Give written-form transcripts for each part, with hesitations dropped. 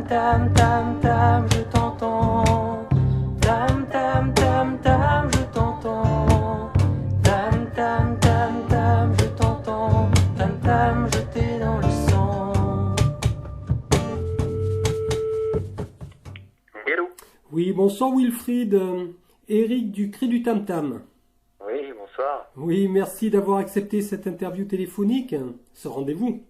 tam, tam, tam, je t'entends. Tam, tam, tam, tam, je t'entends. Tam, tam, tam, tam, je t'entends. Tam, tam, je t'ai dans le sang. Hello. Oui, bonsoir Wilfried. Eric du Cri du Tam Tam. Oui, bonsoir. Oui, merci d'avoir accepté cette interview téléphonique, ce rendez-vous.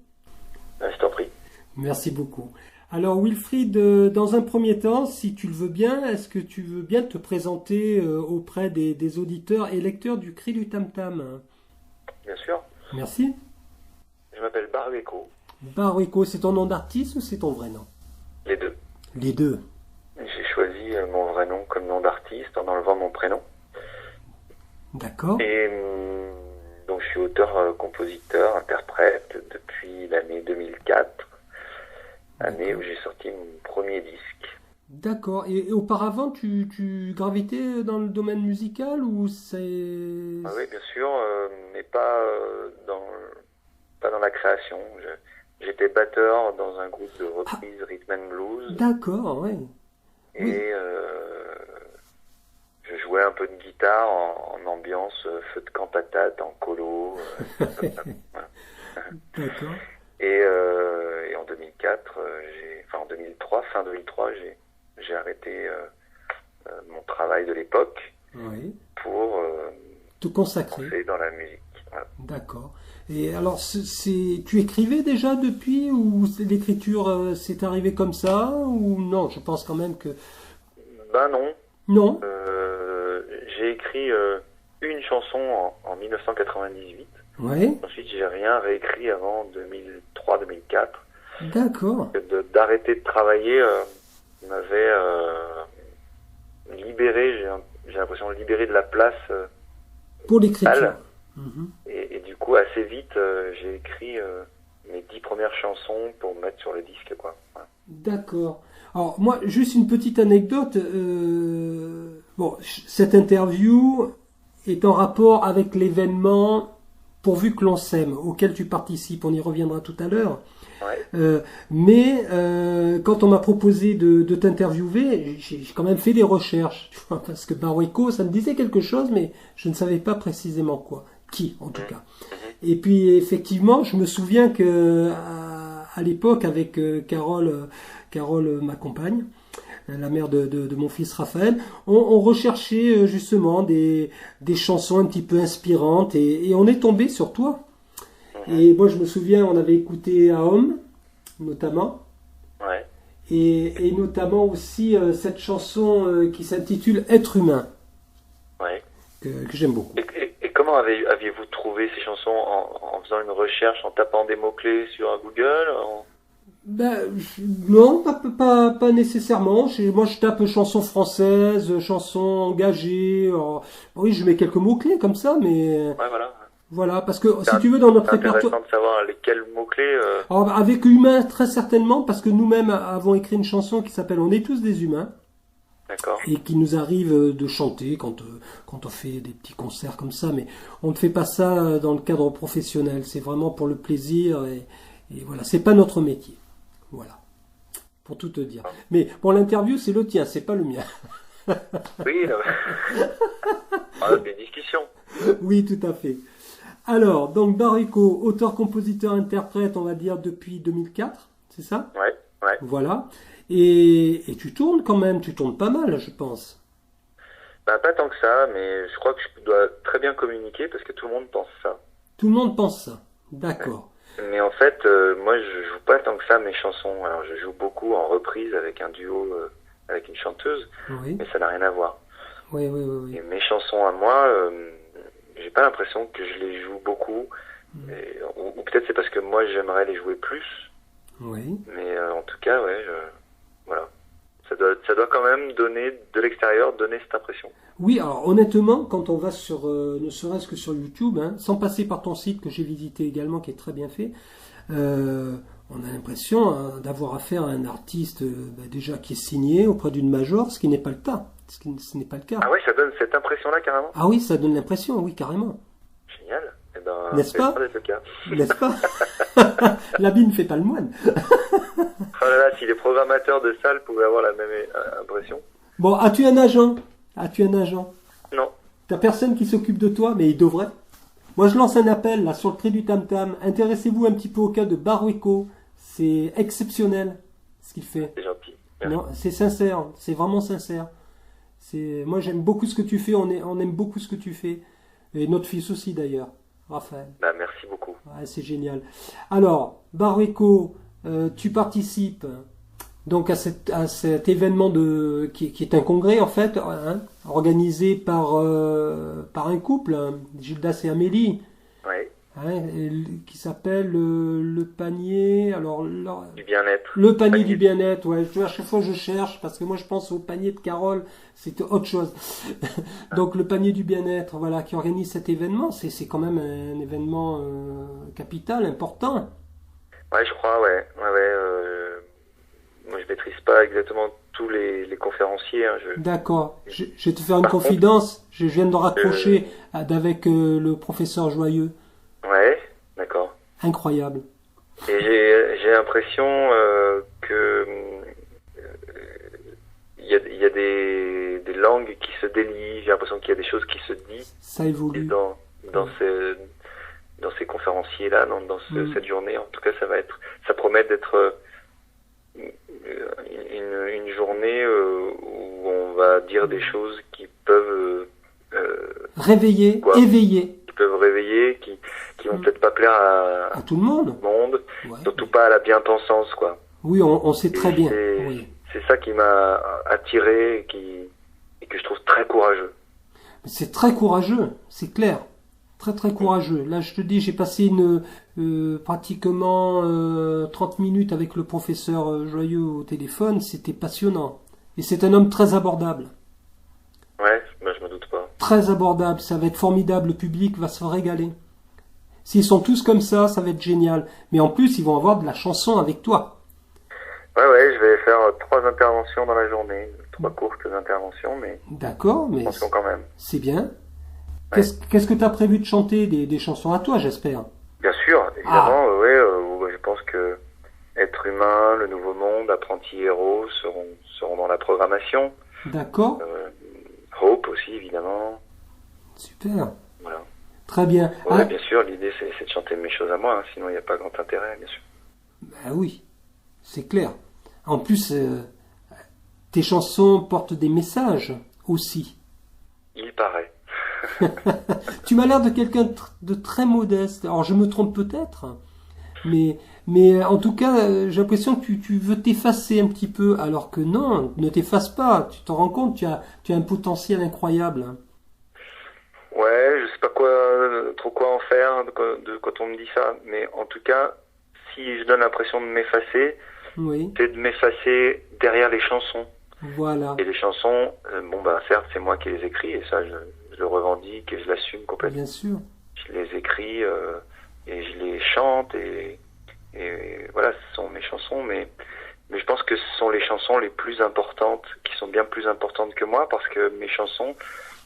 Je t'en prie. Merci beaucoup. Alors Wilfried, dans un premier temps, si tu le veux bien, est-ce que tu veux bien te présenter auprès des auditeurs et lecteurs du Cri du Tam Tam? Bien sûr. Merci. Je m'appelle Barueco. Barueco, c'est ton nom d'artiste ou c'est ton vrai nom? Les deux. Les deux. J'ai choisi mon vrai nom comme nom d'artiste en enlevant mon prénom. D'accord. Et donc je suis auteur, compositeur, interprète depuis l'année 2004. Année où j'ai sorti mon premier disque. D'accord. Et auparavant, tu gravitais dans le domaine musical ou c'est... Ah oui, bien sûr, mais pas dans la création. J'étais batteur dans un groupe de reprise rhythm and blues. D'accord, oui. Et je jouais un peu de guitare en ambiance feu de camp patate, en colo. Voilà. D'accord. Et en 2004, en 2003, fin 2003, j'ai arrêté mon travail de l'époque pour te consacrer penser dans la musique. Voilà. D'accord. Et alors, tu écrivais déjà depuis ou l'écriture s'est arrivée comme ça ou non? Je pense quand même que... Ben non. Non. J'ai écrit une chanson en 1998. Oui. Ensuite, j'ai rien réécrit avant 2003-2004. D'accord. D'arrêter de travailler m'avait libéré, j'ai l'impression de libérer de la place pour l'écriture. Et du coup, assez vite, j'ai écrit mes 10 premières chansons pour mettre sur le disque, quoi. Voilà. D'accord. Alors, moi, juste une petite anecdote. Bon, cette interview est en rapport avec l'événement Pourvu que l'on s'aime, auquel tu participes. On y reviendra tout à l'heure. Ouais. Mais quand on m'a proposé de t'interviewer, j'ai quand même fait des recherches. Tu vois, parce que Barueco, ça me disait quelque chose, mais je ne savais pas précisément quoi. Qui, en tout cas. Et puis, effectivement, je me souviens que à l'époque, avec Carole, ma compagne, la mère de mon fils Raphaël, on recherchait justement des chansons un petit peu inspirantes et on est tombé sur toi. Et moi je me souviens, on avait écouté Aom, notamment. Ouais. Et notamment aussi cette chanson qui s'intitule Être humain. Ouais. Que j'aime beaucoup. Et comment aviez-vous trouvé ces chansons en faisant une recherche, en tapant des mots-clés sur Google Ben, non, pas nécessairement. Moi, je tape chansons françaises, chansons engagées. Oui, je mets quelques mots-clés comme ça, mais... Ouais, voilà. Voilà, parce que, si tu veux, dans notre c'est répertoire... intéressant de savoir lesquels mots-clés... Alors, avec humain, très certainement, parce que nous-mêmes avons écrit une chanson qui s'appelle On est tous des humains. D'accord. Et qui nous arrive de chanter quand on fait des petits concerts comme ça, mais on ne fait pas ça dans le cadre professionnel. C'est vraiment pour le plaisir et voilà, c'est pas notre métier. Voilà, pour tout te dire. Mais pour l'interview, c'est le tien, c'est pas le mien. Oui, on a des discussions. Oui, tout à fait. Alors, donc Barueco, auteur, compositeur, interprète, on va dire depuis 2004, c'est ça? Ouais. Voilà. Et tu tournes quand même, tu tournes pas mal, je pense. Bah, pas tant que ça, mais je crois que je dois très bien communiquer parce que tout le monde pense ça. Tout le monde pense ça, d'accord. Mais en fait, moi, je joue pas tant que ça mes chansons. Alors, je joue beaucoup en reprise avec un duo, avec une chanteuse, Oui. mais ça n'a rien à voir. Oui. Et mes chansons à moi, j'ai pas l'impression que je les joue beaucoup. Ou peut-être c'est parce que moi, j'aimerais les jouer plus. Oui. Mais en tout cas, voilà. Ça doit quand même donner, de l'extérieur, donner cette impression. Oui, alors honnêtement, quand on va sur, ne serait-ce que sur YouTube, sans passer par ton site que j'ai visité également, qui est très bien fait, on a l'impression d'avoir affaire à un artiste déjà qui est signé auprès d'une major, ce qui n'est pas le cas. Ce n'est pas le cas. Ah ouais, ça donne cette impression-là carrément? Ah oui, ça donne l'impression, oui, carrément. Génial. Eh ben, N'est-ce c'est pas loin d'être le cas. N'est-ce pas? L'habit ne fait pas le moine. Oh là là, si les programmateurs de salles pouvaient avoir la même impression. Bon, as-tu un agent? As-tu un agent? Non. T'as personne qui s'occupe de toi, mais il devrait. Moi, je lance un appel là sur le trait du tam-tam. Intéressez-vous un petit peu au cas de Barueco. C'est exceptionnel ce qu'il fait. C'est gentil. Merci. Non, c'est sincère, c'est vraiment sincère. Moi, j'aime beaucoup ce que tu fais. On aime beaucoup ce que tu fais, et notre fils aussi d'ailleurs, Raphaël. Bah, merci beaucoup. Ouais, c'est génial. Alors, Barueco, tu participes donc à cet événement qui est un congrès en fait, hein, organisé par un couple, hein, Gildas et Amélie, Oui. hein, qui s'appelle le panier. Du bien-être. Le panier du bien-être. Ouais, tu vois, à chaque fois je cherche parce que moi je pense au panier de Carole, c'est autre chose. Donc le panier du bien-être, voilà, qui organise cet événement. C'est quand même un événement capital, important. Ouais, je crois, ouais. Moi, je maîtrise pas exactement tous les conférenciers. Hein, D'accord. Je vais te faire une Par contre, confidence. Je viens de raccrocher avec le professeur Joyeux. Ouais, d'accord. Incroyable. Et j'ai l'impression que il y a des langues qui se délient. J'ai l'impression qu'il y a des choses qui se disent Ça évolue. dans ces conférenciers là, dans cette journée. En tout cas, ça promet d'être une journée où on va dire des choses qui peuvent Réveiller, quoi éveiller. qui peuvent réveiller, qui vont peut-être pas plaire À tout le monde. tout le monde, Ouais. surtout pas à la bien-pensance, quoi. Oui, on sait très Et bien. Oui. c'est ça qui m'a attiré et que je trouve très courageux. C'est très courageux, c'est clair. Très très courageux. Là, je te dis, j'ai passé pratiquement 30 minutes avec le professeur Joyeux au téléphone. C'était passionnant. Et c'est un homme très abordable. Ouais, bah, je me doute pas. Très abordable. Ça va être formidable. Le public va se régaler. S'ils sont tous comme ça va être génial. Mais en plus, ils vont avoir de la chanson avec toi. Ouais, je vais faire 3 interventions dans la journée. 3 courtes interventions, mais D'accord, mais attention quand même. c'est bien. Qu'est-ce que tu as prévu de chanter? Des chansons à toi, j'espère. Bien sûr, évidemment, ouais, je pense que Être humain, Le Nouveau Monde, Apprenti héros seront dans la programmation. D'accord. Hope aussi, évidemment. Super. Voilà. Très bien. Ouais, bien sûr, l'idée c'est de chanter mes choses à moi, hein, sinon il n'y a pas grand intérêt, bien sûr. Ben oui, c'est clair. En plus, tes chansons portent des messages aussi. Il paraît. Tu m'as l'air de quelqu'un de très modeste. Alors je me trompe peut-être, mais en tout cas, j'ai l'impression que tu veux t'effacer un petit peu, alors que non, ne t'efface pas. Tu t'en rends compte, tu as un potentiel incroyable. Ouais, je sais pas trop quoi en faire quand on me dit ça, mais en tout cas, si je donne l'impression de m'effacer, Oui, c'est de m'effacer derrière les chansons. voilà, Et les chansons, certes, c'est moi qui les écris, et ça, je le revendique et je l'assume complètement. bien sûr. Je les écris et je les chante et voilà, ce sont mes chansons, mais je pense que ce sont les chansons les plus importantes, qui sont bien plus importantes que moi, parce que mes chansons,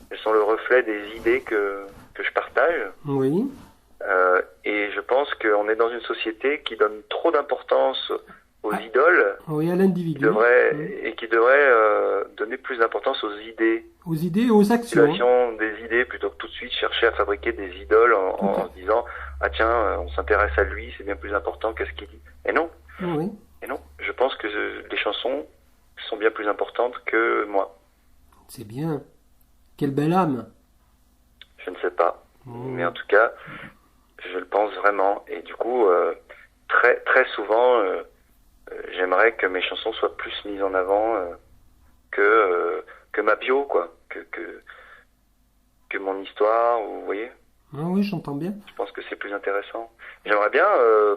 elles sont le reflet des idées que je partage. Oui, Et je pense qu'on est dans une société qui donne trop d'importance aux idoles, oui, à l'individu. qui devrait donner plus d'importance aux idées. Aux idées et aux actions. Cultivation des idées, plutôt que tout de suite chercher à fabriquer des idoles en se disant ah tiens, on s'intéresse à lui, c'est bien plus important qu'à ce qu'il dit. Et non, Oui, je pense que les chansons sont bien plus importantes que moi. c'est bien. Quelle belle âme. Je ne sais pas, mais en tout cas, je le pense vraiment. Et du coup, très très souvent, j'aimerais que mes chansons soient plus mises en avant que ma bio, quoi, que mon histoire, vous voyez. Ah oui, j'entends bien. Je pense que c'est plus intéressant. J'aimerais bien,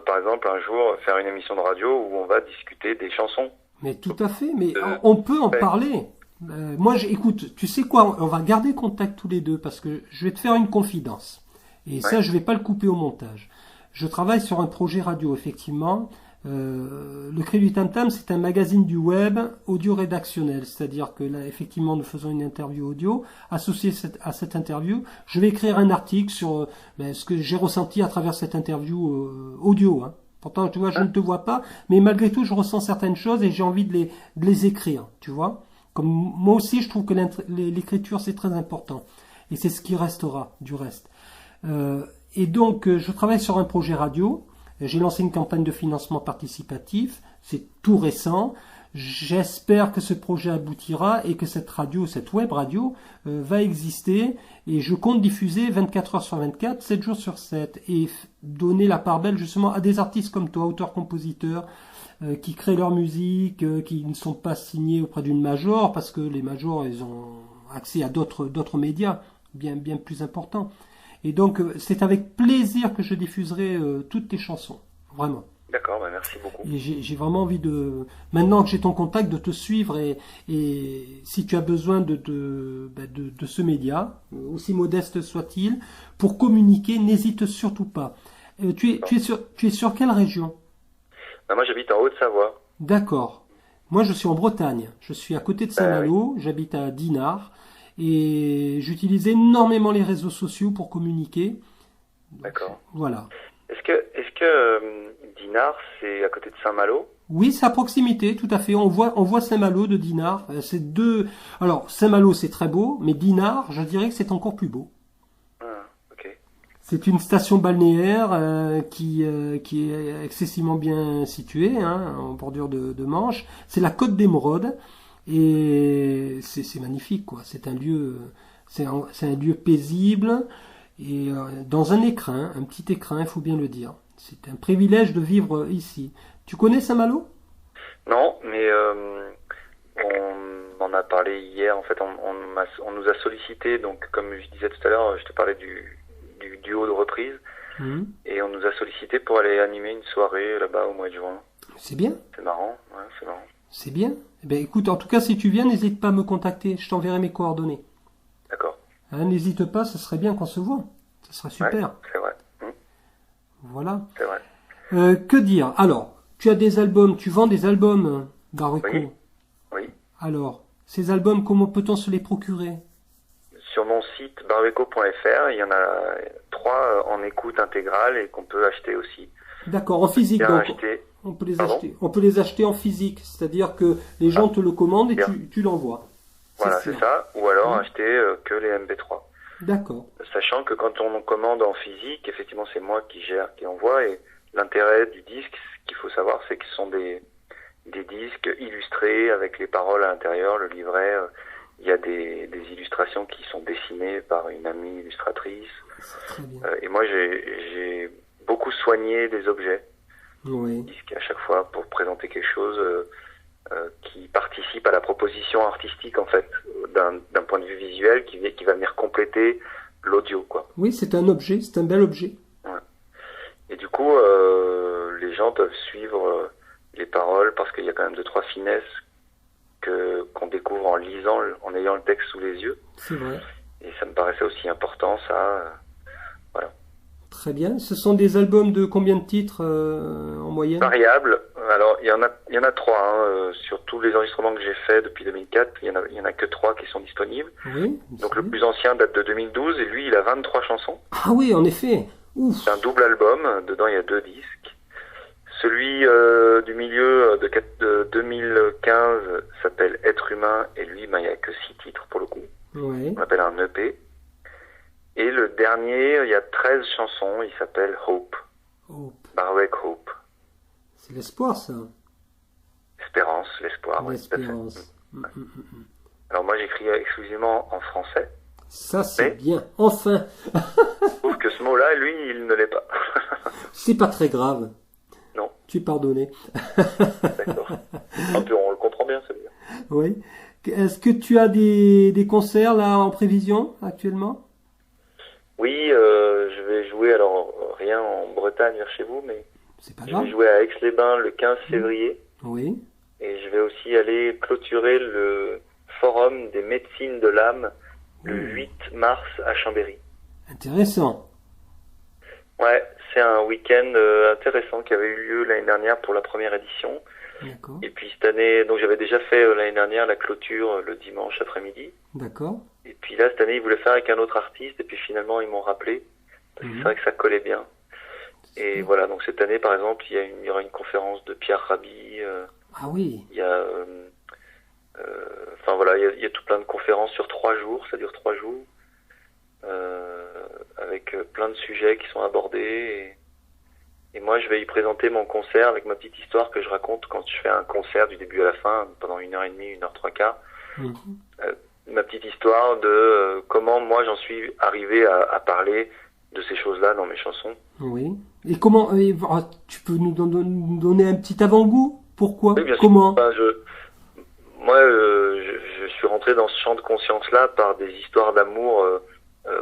par exemple, un jour faire une émission de radio où on va discuter des chansons. Mais tout à fait, mais on peut en parler. Moi, écoute, tu sais quoi, on va garder contact tous les deux parce que je vais te faire une confidence. Et ça, je vais pas le couper au montage. Je travaille sur un projet radio, effectivement. Le Cri du Tam Tam, c'est un magazine du web audio rédactionnel, c'est-à-dire que là, effectivement, nous faisons une interview audio. Associé à cette interview, je vais écrire un article sur ce que j'ai ressenti à travers cette interview audio. Hein. Pourtant, tu vois, je ne te vois pas, mais malgré tout, je ressens certaines choses et j'ai envie de les écrire, tu vois. Comme moi aussi, je trouve que l'écriture, c'est très important. Et c'est ce qui restera du reste. Et donc, je travaille sur un projet radio. J'ai lancé une campagne de financement participatif. C'est tout récent. J'espère que ce projet aboutira et que cette radio, cette web radio, va exister. Et je compte diffuser 24 heures sur 24, 7 jours sur 7. Et donner la part belle justement à des artistes comme toi, auteurs-compositeurs, qui créent leur musique, qui ne sont pas signés auprès d'une major, parce que les majors, ils ont accès à d'autres médias bien plus importants. Et donc, c'est avec plaisir que je diffuserai toutes tes chansons, vraiment. D'accord, merci beaucoup. Et j'ai vraiment envie maintenant que j'ai ton contact, de te suivre et si tu as besoin de ce média, aussi modeste soit-il, pour communiquer, n'hésite surtout pas. Tu es sur quelle région? Moi, j'habite en Haute-Savoie. D'accord. Moi, je suis en Bretagne. Je suis à côté de Saint-Malo. J'habite à Dinard. Et j'utilise énormément les réseaux sociaux pour communiquer. D'accord. Voilà. Est-ce que Dinard, c'est à côté de Saint-Malo? Oui, c'est à proximité, tout à fait. On voit Saint-Malo de Dinard. C'est deux. Alors, Saint-Malo, c'est très beau, mais Dinard, je dirais que c'est encore plus beau. Ok. C'est une station balnéaire qui est excessivement bien située, hein, en bordure de Manche. C'est la Côte d'Émeraude. Et c'est magnifique, quoi. C'est un lieu paisible et dans un écrin, un petit écrin, il faut bien le dire. C'est un privilège de vivre ici. Tu connais Saint-Malo? Non, mais on en a parlé hier. En fait, on nous a sollicité. Donc, comme je disais tout à l'heure, je te parlais du duo de reprise, et on nous a sollicité pour aller animer une soirée là-bas au mois de juin. C'est bien. C'est marrant, ouais, c'est marrant. C'est bien. Eh ben, écoute, en tout cas, si tu viens, n'hésite pas à me contacter. Je t'enverrai mes coordonnées. D'accord. Hein, n'hésite pas, ce serait bien qu'on se voit. Ce serait super. Ouais, c'est vrai. Voilà. C'est vrai. Que dire? Alors, tu as des albums, tu vends des albums, Barueco. Oui. Alors, ces albums, comment peut-on se les procurer? Sur mon site barueco.fr, il y en a 3 en écoute intégrale et qu'on peut acheter aussi. D'accord, en physique donc. On peut les acheter. On peut les acheter en physique, c'est-à-dire que les gens te le commandent et tu l'envoies. Voilà, c'est ça. Ou alors acheter que les MP3. D'accord. Sachant que quand on commande en physique, effectivement, c'est moi qui envoie. Et l'intérêt du disque, ce qu'il faut savoir, c'est que ce sont des disques illustrés avec les paroles à l'intérieur, le livret. Il y a des illustrations qui sont dessinées par une amie illustratrice. C'est très bien. Et moi, j'ai beaucoup soigné des objets. Oui. Disque à chaque fois pour présenter quelque chose qui participe à la proposition artistique en fait d'un point de vue visuel qui va venir compléter l'audio, quoi. Oui, c'est un objet, c'est un bel objet. Ouais. Et du coup les gens peuvent suivre les paroles parce qu'il y a quand même 2-3 finesses qu'on découvre en lisant, en ayant le texte sous les yeux. C'est vrai. Et ça me paraissait aussi important, ça. Voilà. Très bien. Ce sont des albums de combien de titres en moyenne? Variable. Alors il y en a 3 sur tous les enregistrements que j'ai faits depuis 2004. Il y en a que 3 qui sont disponibles. Oui. Donc le plus ancien date de 2012 et lui il a 23 chansons. Ah oui, en effet. Ouf. C'est un double album. Dedans il y a 2 disques. Celui du milieu de 2015 s'appelle Être humain et lui il n'y a que 6 titres pour le coup. Ouais. On appelle un EP. Et le dernier, il y a 13 chansons, il s'appelle Hope. Hope. Barueco Hope. C'est l'espoir, ça. Espérance, l'espoir. L'espérance. Ouais. Alors moi j'écris exclusivement en français. Ça c'est bien. Enfin. Je trouve que ce mot-là, lui, il ne l'est pas. C'est pas très grave. Non. Tu es pardonné. D'accord. Puis on le comprend bien, c'est bien. Oui. Est-ce que tu as des concerts là en prévision actuellement? Oui, je vais jouer, alors rien en Bretagne vers chez vous, mais c'est pas je grave. vais jouer à Aix-les-Bains le 15 février. Oui. Et je vais aussi aller clôturer le forum des médecines de l'âme le 8 mars à Chambéry. Intéressant. Ouais, c'est un week-end intéressant qui avait eu lieu l'année dernière pour la première édition. D'accord. Et puis cette année, donc j'avais déjà fait l'année dernière la clôture le dimanche après-midi. D'accord. Et puis là, cette année, ils voulaient faire avec un autre artiste. Et puis finalement, ils m'ont rappelé. Parce que c'est vrai que ça collait bien. Et voilà, donc cette année, par exemple, il y aura une conférence de Pierre Rabhi. Ah oui. Il y a, enfin voilà, il y a tout plein de conférences sur 3 jours. Ça dure 3 jours. Avec plein de sujets qui sont abordés. Et moi, je vais y présenter mon concert avec ma petite histoire que je raconte quand je fais un concert du début à la fin, pendant 1h30, 1h3/4. Ma petite histoire de comment moi j'en suis arrivé à parler de ces choses-là dans mes chansons. Oui. Et comment tu peux nous donner un petit avant-goût? Pourquoi? Oui, bien Comment? sûr. Moi, je suis rentré dans ce champ de conscience-là par des histoires d'amour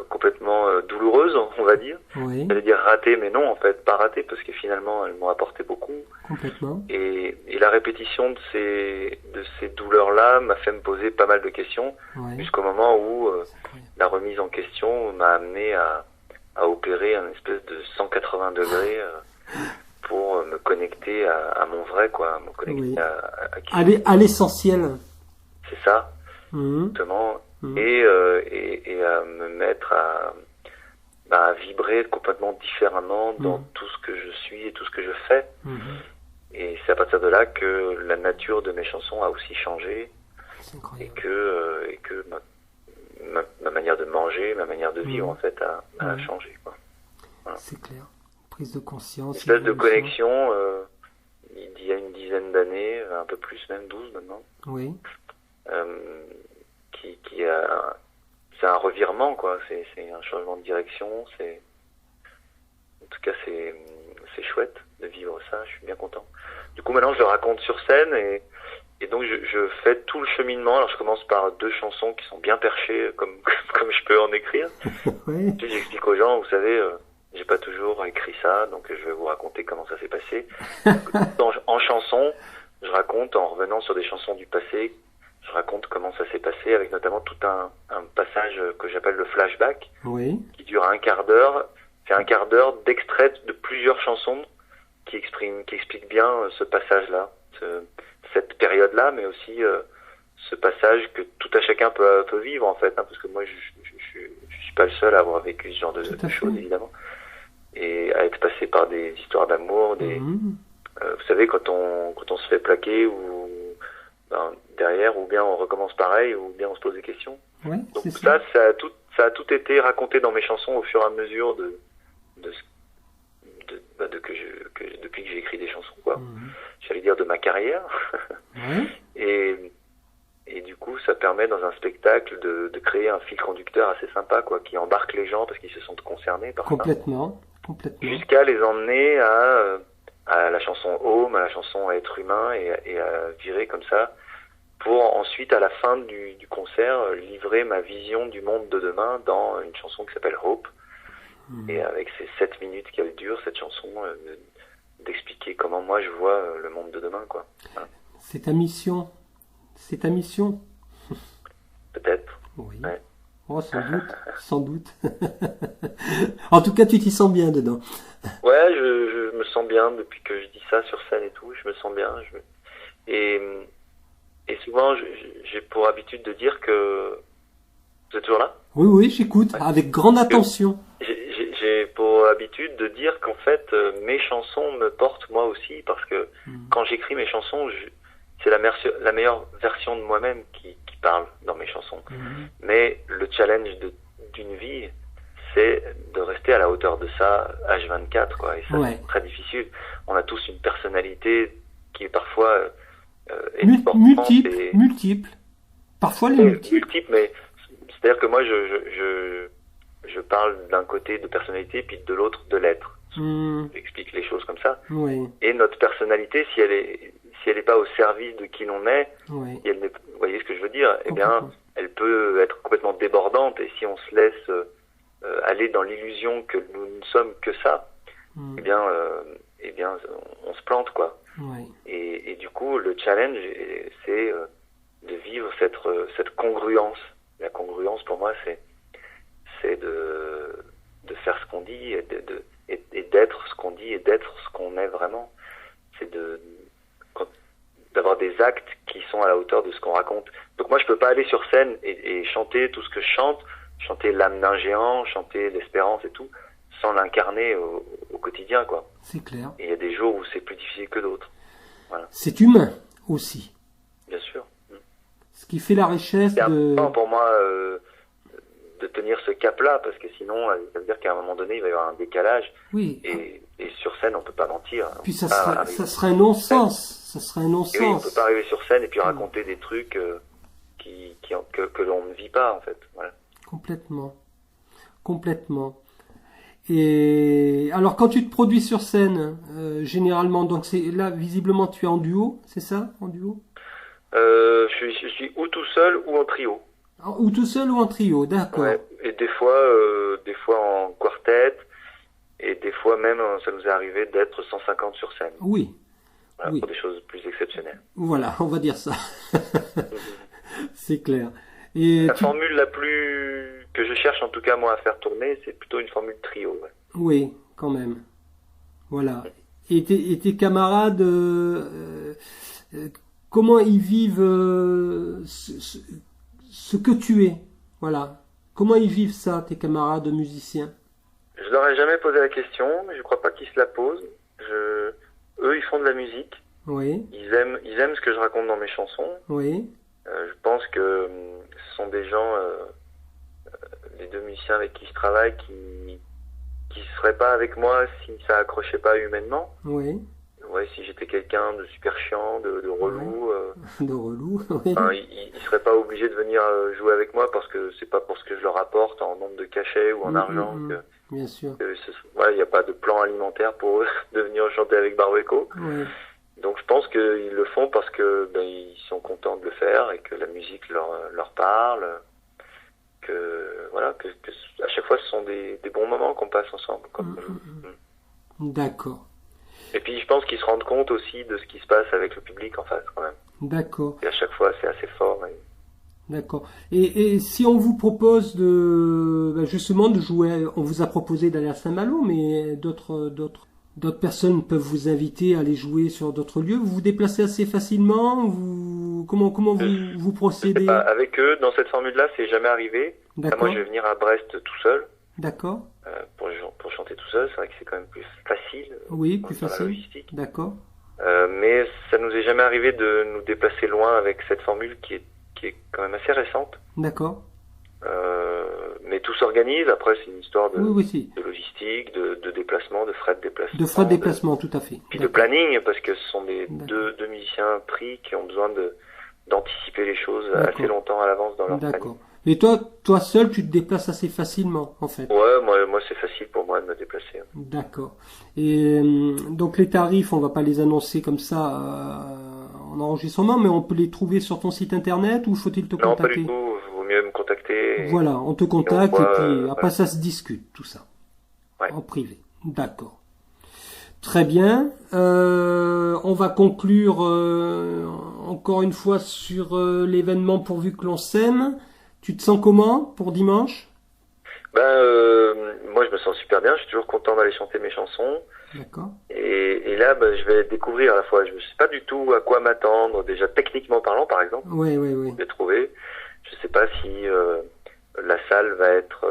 complètement douloureuses, on va dire. Oui. J'allais dire ratées, mais non, en fait, pas ratées, parce que finalement, elles m'ont apporté beaucoup. Complètement. Et la répétition de ces douleurs-là m'a fait me poser pas mal de questions, jusqu'au moment où la remise en question m'a amené à opérer un espèce de 180 degrés pour me connecter à mon vrai, quoi, me connecter à qui à l'essentiel. c'est ça, justement, et à me mettre à vibrer complètement différemment dans tout ce que je suis et tout ce que je fais. Et c'est à partir de là que la nature de mes chansons a aussi changé, et que ma manière de manger, ma manière de vivre en fait a changé, quoi. Voilà. C'est clair. Prise de conscience. Une espèce de connexion il y a une dizaine d'années, un peu plus même, 12 maintenant. Oui. C'est un revirement, quoi. C'est un changement de direction. En tout cas, c'est chouette de vivre ça. Je suis bien content. Du coup, maintenant, je le raconte sur scène et donc je fais tout le cheminement. Alors, je commence par 2 chansons qui sont bien perchées, comme je peux en écrire. Oui. Puis j'explique aux gens, vous savez, j'ai pas toujours écrit ça, donc je vais vous raconter comment ça s'est passé. En chanson, je raconte, en revenant sur des chansons du passé, je raconte comment ça s'est passé, avec notamment tout un passage que j'appelle le flashback, qui dure un quart d'heure. C'est un quart d'heure d'extraits de plusieurs chansons qui expliquent bien ce passage-là, cette période-là, mais aussi ce passage que tout à chacun peut vivre, en fait, hein, parce que moi, je suis pas le seul à avoir vécu ce genre de choses, évidemment, et à être passé par des histoires d'amour, vous savez, quand on se fait plaquer ou derrière, ou bien on recommence pareil, ou bien on se pose des questions. Oui, donc ça a tout été raconté dans mes chansons au fur et à mesure depuis que j'ai écrit des chansons, quoi. J'allais dire de ma carrière. Et du coup, ça permet dans un spectacle de créer un fil conducteur assez sympa, quoi, qui embarque les gens parce qu'ils se sentent concernés par ça. Complètement. Jusqu'à les emmener à la chanson Home, à la chanson Être humain, et à virer comme ça, pour ensuite, à la fin du concert, livrer ma vision du monde de demain dans une chanson qui s'appelle Hope. Et avec ces 7 minutes qu'elle dure, cette chanson, d'expliquer comment moi je vois le monde de demain, quoi. Voilà. C'est ta mission. Peut-être. Oui. Ouais. Oh, sans doute. En tout cas, tu t'y sens bien dedans. Ouais, je me sens bien depuis que je dis ça sur scène et tout. Je me sens bien. Et souvent, j'ai pour habitude de dire que... Vous êtes toujours là? Oui, j'écoute, avec grande attention. J'ai pour habitude de dire qu'en fait, mes chansons me portent moi aussi, parce que quand j'écris mes chansons, c'est la meilleure version de moi-même qui parle dans mes chansons. Mais le challenge d'une vie, c'est de rester à la hauteur de ça, H24, quoi. Et ça, c'est très difficile. On a tous une personnalité qui est parfois multiple. Parfois les multiples. Mais c'est-à-dire que moi, je parle d'un côté de personnalité, puis de l'autre de l'être. J'explique les choses comme ça. Et notre personnalité, si elle est pas au service de qui l'on est, si elle n'est, vous voyez ce que je veux dire, eh bien, elle peut être complètement débordante, et si on se laisse aller dans l'illusion que nous ne sommes que ça, eh bien, on se plante, quoi. Et du coup, le challenge, c'est de vivre cette congruence. La congruence, pour moi, c'est de faire ce qu'on dit et d'être ce qu'on dit et d'être ce qu'on est vraiment. C'est d'avoir des actes qui sont à la hauteur de ce qu'on raconte. Donc moi, je peux pas aller sur scène et chanter tout ce que je chante, chanter l'âme d'un géant, chanter l'espérance et tout, sans l'incarner au quotidien, quoi. C'est clair. Et il y a des jours où c'est plus difficile que d'autres. Voilà. C'est humain aussi. Bien sûr. Ce qui fait la richesse C'est de... important pour moi de tenir ce cap-là, parce que sinon, ça veut dire qu'à un moment donné, il va y avoir un décalage. Oui. Et sur scène, on peut pas mentir. Puis ça serait un non-sens. Ça serait un non-sens. Et oui, on peut pas arriver sur scène et puis raconter des trucs que l'on ne vit pas, en fait. Voilà. Complètement. Et alors, quand tu te produis sur scène, généralement, donc là, visiblement, tu es en duo, c'est ça, en duo? Je suis ou tout seul ou en trio. Ou tout seul ou en trio, d'accord. Ouais. Et des fois en quartet, et des fois même, ça nous est arrivé d'être 150 sur scène. Oui. Voilà, oui. Pour des choses plus exceptionnelles. Voilà, on va dire ça. C'est clair. Et la formule la plus que je cherche en tout cas moi à faire tourner, c'est plutôt une formule trio. Ouais. Oui, quand même. Voilà. Et tes camarades, comment ils vivent ce que tu es? Voilà. Comment ils vivent ça, tes camarades musiciens? Je leur ai jamais posé la question, mais je crois pas qu'ils se la posent. Eux, ils font de la musique. Oui. Ils aiment ce que je raconte dans mes chansons. Oui. Je pense que ce sont des gens, les deux musiciens avec qui je travaille, qui seraient pas avec moi si ça accrochait pas humainement. Oui. Ouais, si j'étais quelqu'un de super chiant, de relou. De relou, oui. Ils seraient pas obligés de venir jouer avec moi parce que c'est pas pour ce que je leur apporte en nombre de cachets ou en argent. Bien sûr. Il n'y a pas de plan alimentaire pour eux de venir chanter avec Barueco. Oui. Donc je pense qu'ils le font parce que ils sont contents de le faire et que la musique leur parle, que à chaque fois ce sont des bons moments qu'on passe ensemble. D'accord. Et puis je pense qu'ils se rendent compte aussi de ce qui se passe avec le public en face quand même. D'accord. Et à chaque fois c'est assez fort. D'accord. Et si on vous propose justement de jouer, on vous a proposé d'aller à Saint-Malo, mais d'autres personnes peuvent vous inviter à aller jouer sur d'autres lieux. Vous vous déplacez assez facilement? Comment vous procédez? Avec eux, dans cette formule-là, c'est jamais arrivé. Là, moi, je vais venir à Brest tout seul. D'accord. Pour chanter tout seul, c'est vrai que c'est quand même plus facile. Oui, plus facile. La logistique. D'accord. Mais ça nous est jamais arrivé de nous déplacer loin avec cette formule qui est quand même assez récente. D'accord. Mais tout s'organise. Après, c'est une histoire de logistique, de déplacement, de frais de déplacement. De frais de déplacement, tout à fait. Puis de planning, parce que ce sont des deux musiciens pris qui ont besoin d'anticiper les choses assez longtemps à l'avance dans leur planning. D'accord. Et toi seul, tu te déplaces assez facilement, en fait. Ouais, moi c'est facile pour moi de me déplacer. D'accord. Et donc les tarifs, on va pas les annoncer comme ça en enregistrement, mais on peut les trouver sur ton site internet ou faut-il te contacter? Non, pas du tout. Vaut mieux me contacter. Voilà, on te contacte et puis après ça se discute, tout ça. Ouais. En privé. D'accord. Très bien. On va conclure encore une fois sur l'événement Pourvu que l'on s'aime. Tu te sens comment pour dimanche? Moi je me sens super bien, je suis toujours content d'aller chanter mes chansons. D'accord. Et là je vais découvrir à la fois, je ne sais pas du tout à quoi m'attendre, déjà techniquement parlant par exemple. Oui. Je vais trouver. Je sais pas si la salle va être,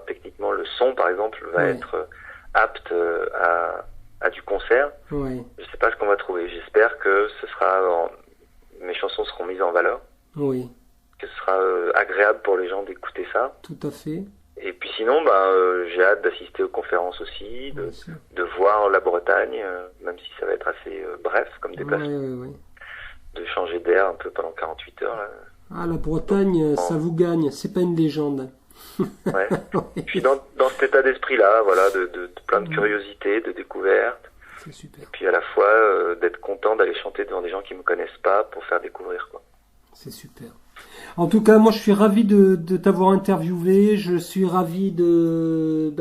techniquement le son par exemple va être apte à du concert. Oui. Je sais pas ce qu'on va trouver. J'espère que mes chansons seront mises en valeur. Oui. Que ce sera agréable pour les gens d'écouter ça. Tout à fait. Et puis sinon, j'ai hâte d'assister aux conférences aussi, de voir la Bretagne, même si ça va être assez bref comme déplacement. Oui. De changer d'air un peu pendant 48 heures. Là. Ah, la Bretagne, ça vous gagne, c'est pas une légende. Ouais. Je suis dans cet état d'esprit-là, voilà, de plein de curiosité, de découverte. C'est super. Et puis à la fois d'être content d'aller chanter devant des gens qui me connaissent pas pour faire découvrir, quoi. C'est super. En tout cas, moi, je suis ravi de t'avoir interviewé. Je suis ravi de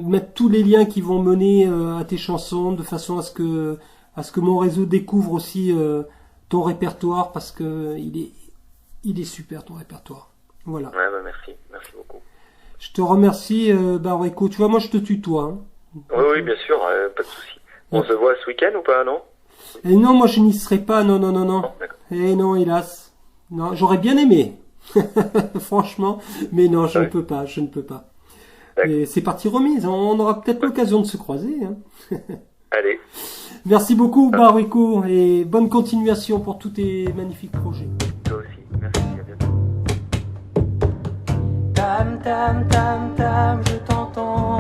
mettre tous les liens qui vont mener à tes chansons, de façon à ce que mon réseau découvre aussi ton répertoire, parce que il est super ton répertoire. Voilà. Ouais, merci beaucoup. Je te remercie, Barueco. Tu vois, moi, je te tutoie. Hein. Oui, oui, bien sûr, pas de souci. On se voit ce week-end ou pas, non? Et non, moi je n'y serai pas, non, non, non, non. Non, d'accord. Eh non, hélas. Non, j'aurais bien aimé. Franchement, mais non, je ne peux pas, je ne peux pas. D'accord. Et c'est partie remise, on aura peut-être l'occasion de se croiser. Hein. Allez, Merci beaucoup, Baruiko, et bonne continuation pour tous tes magnifiques projets. toi aussi. Merci, à bientôt. Tam tam tam tam, je t'entends.